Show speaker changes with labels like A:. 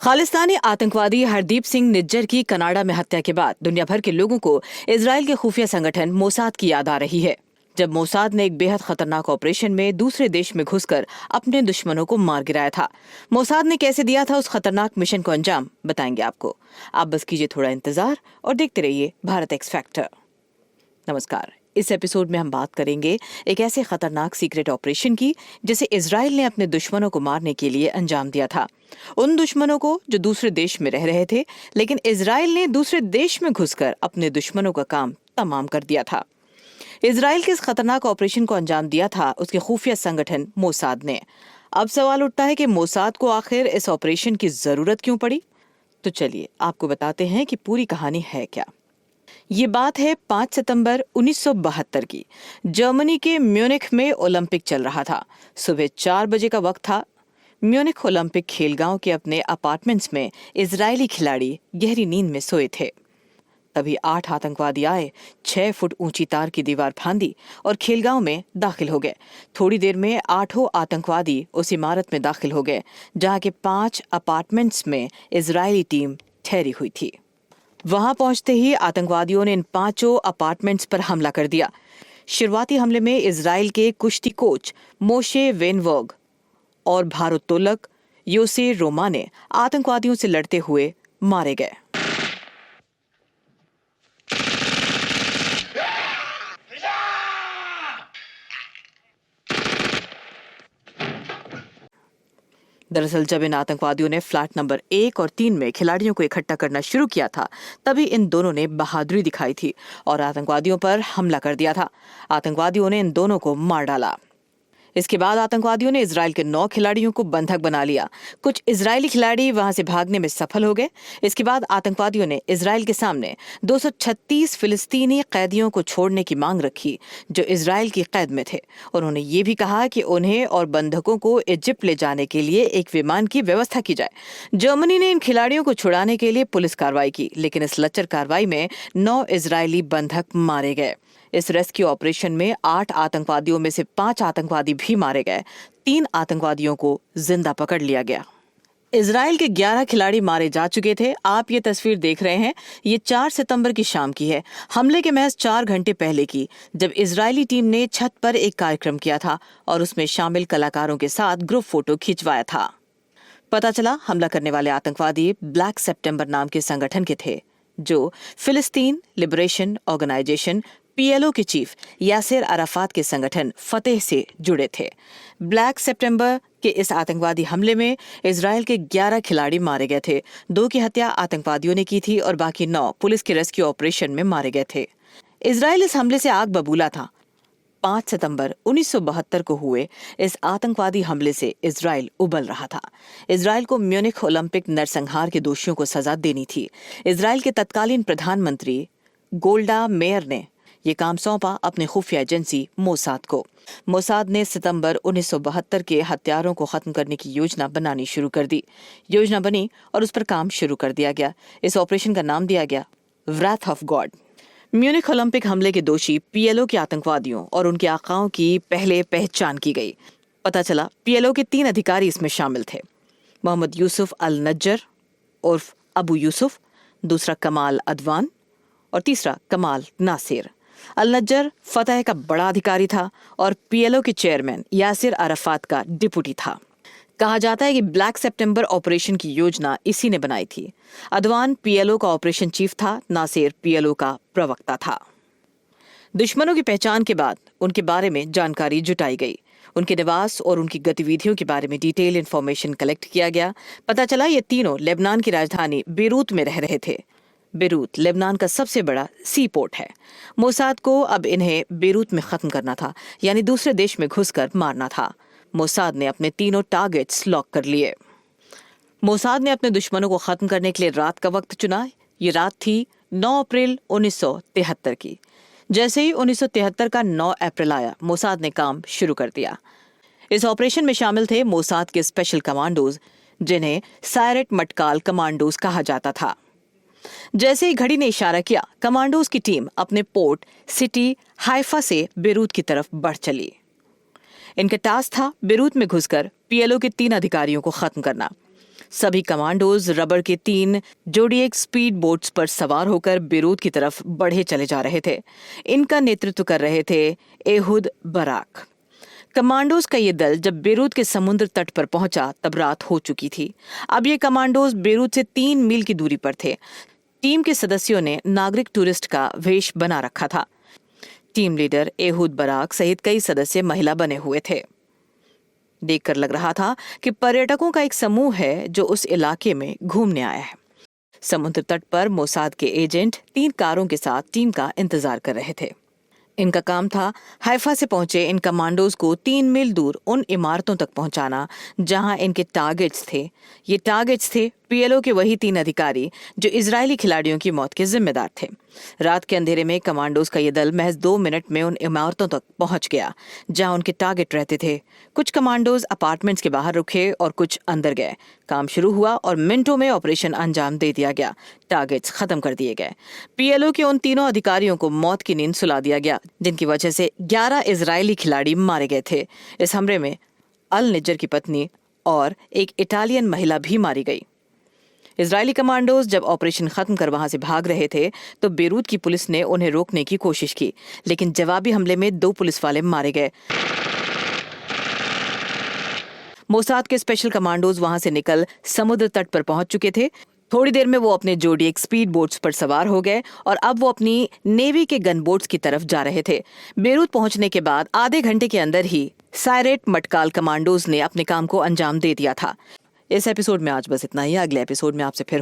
A: खालिस्तानी आतंकवादी हरदीप सिंह निज्जर की कनाडा में हत्या के बाद दुनिया भर के लोगों को इजराइल के खुफिया संगठन मोसाद की याद आ रही है। जब मोसाद ने एक बेहद खतरनाक ऑपरेशन में दूसरे देश में घुसकर अपने दुश्मनों को मार गिराया था। मोसाद ने कैसे दिया था उस खतरनाक मिशन को अंजाम, बताएंगे आपको। आप बस कीजिए थोड़ा इंतजार और देखते रहिए भारत एक्स फैक्टर। नमस्कार। इस एपिसोड में हम बात करेंगे एक ऐसे खतरनाक सीक्रेट ऑपरेशन की जिसे इजराइल ने अपने दुश्मनों को मारने के लिए अंजाम दिया था। उन दुश्मनों को जो दूसरे देश में रह रहे थे, लेकिन इजराइल ने दूसरे देश में घुसकर अपने दुश्मनों का काम तमाम कर दिया था। इजराइल के इस खतरनाक ऑपरेशन को अंजाम दिया था उसके खुफिया संगठन मोसाद ने। अब सवाल उठता है कि मोसाद को आखिर इस ऑपरेशन की जरूरत क्यों पड़ी। तो चलिए आपको बताते हैं कि पूरी कहानी है क्या। ये बात है 5 सितंबर 1972 की। जर्मनी के म्यूनिख में ओलंपिक चल रहा था। सुबह 4 बजे का वक्त था। म्यूनिख ओलंपिक खेलगांव के अपने अपार्टमेंट्स में इजरायली खिलाड़ी गहरी नींद में सोए थे। तभी 8 आतंकवादी आए, 6 फुट ऊंची तार की दीवार फांदी और खेलगांव में दाखिल हो गए। थोड़ी देर में 8 आतंकवादी उस इमारत में दाखिल हो गए जहां के 5 अपार्टमेंट्स में इजरायली टीम ठहरी हुई थी। वहां पहुंचते ही आतंकवादियों ने इन 5 अपार्टमेंट्स पर हमला कर दिया। शुरुआती हमले में इजराइल के कुश्ती कोच मोशे वेनवर्ग और भारोत्तोलक योसे रोमा ने आतंकवादियों से लड़ते हुए मारे गए। दरअसल जब इन आतंकवादियों ने फ्लैट नंबर 1 और 3 में खिलाड़ियों को इकट्ठा करना शुरू किया था, तभी इन दोनों ने बहादुरी दिखाई थी और आतंकवादियों पर हमला कर दिया था। आतंकवादियों ने इन दोनों को मार डाला। इसके बाद आतंकवादियों ने इजराइल के 9 खिलाड़ियों को बंधक बना लिया। कुछ इजरायली खिलाड़ी वहां से भागने में सफल हो गए। इसके बाद आतंकवादियों ने इजराइल के सामने 236 फिलिस्तीनी कैदियों को छोड़ने की मांग रखी जो इजराइल की कैद में थे। उन्होंने ये भी कहा कि उन्हें और बंधकों को इजिप्ट ले जाने के लिए एक विमान की व्यवस्था की जाए। जर्मनी ने इन खिलाड़ियों को छुड़ाने के लिए पुलिस कार्रवाई की, लेकिन इस लच्चर कार्रवाई में 9 इजरायली बंधक मारे गए। इस रेस्क्यू ऑपरेशन में 8 आतंकवादियों में से 5 आतंकवादी भी मारे गए। 3 आतंकवादियों को जिंदा पकड़ लिया गया। इजराइल के 11 खिलाड़ी मारे जा चुके थे। आप ये तस्वीर देख रहे हैं, ये 4 सितंबर की शाम की है। हमले के महज 4 घंटे पहले की, जब इजरायली टीम ने छत पर एक कार्यक्रम किया था और उसमें शामिल कलाकारों के साथ ग्रुप फोटो खिंचवाया था। पता चला हमला करने वाले आतंकवादी ब्लैक सितंबर नाम के संगठन के थे जो फिलिस्तीन लिबरेशन ऑर्गेनाइजेशन PLO के चीफ यासिर अराफात के संगठन फतेह से जुड़े थे। ब्लैक सितंबर के इस आतंकवादी हमले में इजराइल के 11 खिलाड़ी मारे गए थे। 2 की हत्या आतंकवादियों ने की थी और बाकी 9 पुलिस के रेस्क्यू ऑपरेशन में मारे गए थे। इजराइल इस हमले से आग बबूला था। 5 सितंबर 1972 को हुए इस आतंकवादी हमले से इजराइल उबल रहा था। इजराइल को म्यूनिख ओलंपिक नरसंहार के दोषियों को सजा देनी थी। इजराइल के तत्कालीन प्रधानमंत्री गोल्डा मेयर ने ये काम सौंपा अपने खुफिया एजेंसी मोसाद को। मोसाद ने सितंबर 1972 के हत्यारों को खत्म करने की योजना बनानी शुरू कर दी। योजना बनी और उस पर काम शुरू कर दिया गया। इस ऑपरेशन का नाम दिया गया व्राथ ऑफ गॉड। म्यूनिख ओलंपिक हमले के दोषी PLO के आतंकवादियों और उनके आकाओं की पहले पहचान की गई। पता चला PLO के 3 अधिकारी इसमें शामिल थे। मोहम्मद यूसुफ अल नज्जर उर्फ अबू यूसुफ, दूसरा कमाल अदवान और तीसरा कमाल नासिर। अल नज्जर फतह का बड़ा अधिकारी था और PLO के चेयरमैन यासिर अराफात का डिप्टी था। कहा जाता है कि ब्लैक सितंबर ऑपरेशन की योजना इसी ने बनाई थी। अदवान PLO का ऑपरेशन चीफ था, नासिर PLO का प्रवक्ता था। दुश्मनों की पहचान के बाद उनके बारे में जानकारी जुटाई गई। उनके निवास और उनकी गतिविधियों के बारे में डिटेल इंफॉर्मेशन कलेक्ट किया गया। पता चला ये तीनों लेबनान की राजधानी बेरूत में रह रहे थे। बेरूत लेबनान का सबसे बड़ा सी पोर्ट है। मोसाद को अब इन्हें बेरूत में खत्म करना था, यानी दूसरे देश में घुसकर मारना था। मोसाद ने अपने तीनों टारगेट्स लॉक कर लिए। मोसाद ने अपने दुश्मनों को खत्म करने के लिए रात का वक्त चुना। ये रात थी 9 अप्रैल 1973 की। जैसे ही 1973 का 9 अप्रैल आया, मोसाद ने काम शुरू कर दिया। इस ऑपरेशन में शामिल थे मोसाद के स्पेशल कमांडोज, जिन्हें सायरेट मटकाल कमांडोज कहा जाता था। जैसे ही घड़ी ने इशारा किया, कमांडोज की टीम अपने पोर्ट सिटी हाइफा से बेरूत की तरफ बढ़ चली। इनका टास्क था बेरूत में घुसकर PLO के 3 अधिकारियों को खत्म करना। सभी कमांडोज रबर के 3 जोडिएक स्पीड बोट्स पर सवार होकर बेरूत की तरफ बढ़े चले जा रहे थे। इनका नेतृत्व कर रहे थे एहुद बराक। कमांडोज का ये दल जब बेरूत के समुद्र तट पर पहुंचा तब रात हो चुकी थी। अब ये कमांडोज बेरूत से 3 मील की दूरी पर थे। टीम के सदस्यों ने नागरिक टूरिस्ट का वेश बना रखा था। टीम लीडर एहुद बराक सहित कई सदस्य महिला बने हुए थे। देखकर लग रहा था कि पर्यटकों का एक समूह है जो उस इलाके में घूमने आया है। समुद्र तट पर मोसाद के एजेंट 3 कारों के साथ टीम का इंतजार कर रहे थे। इनका काम था हैफा से पहुंचे इन कमांडोज को 3 मील दूर उन इमारतों तक पहुंचाना जहां इनके टारगेट्स थे। ये टारगेट्स थे पीएलओ के वही 3 अधिकारी जो इजरायली खिलाड़ियों की मौत के जिम्मेदार थे। रात के अंधेरे में कमांडोज का ये दल महज 2 मिनट में उन इमारतों तक पहुंच गया जहां उनके टारगेट रहते थे। कुछ कमांडोज अपार्टमेंट्स के बाहर रुके और कुछ अंदर गए। काम शुरू हुआ और मिनटों में ऑपरेशन अंजाम दे दिया गया। टारगेट्स खत्म कर दिए गए। पीएलओ के उन तीनों अधिकारियों को मौत की नींद सुला दिया गया जिनकी वजह से 11 इजरायली खिलाड़ी मारे गए थे। इस हमले में अल निज्जर की पत्नी और एक इटालियन महिला भी मारी गई। इजरायली कमांडोज जब ऑपरेशन खत्म कर वहां से भाग रहे थे तो बेरूत की पुलिस ने उन्हें रोकने की कोशिश की, लेकिन जवाबी हमले में 2 पुलिस वाले मारे गए। मोसाद के स्पेशल कमांडोज वहां से निकल समुद्र तट पर पहुंच चुके थे। थोड़ी देर में वो अपने जोडिएक स्पीड बोट्स पर सवार हो गए और अब वो अपनी नेवी के गन बोट्स की तरफ जा रहे थे। बेरूत पहुंचने के बाद आधे घंटे के अंदर ही सायरेट मटकाल कमांडोज ने अपने काम को अंजाम दे दिया था। इस एपिसोड में आज बस इतना ही। अगले एपिसोड में आपसे फिर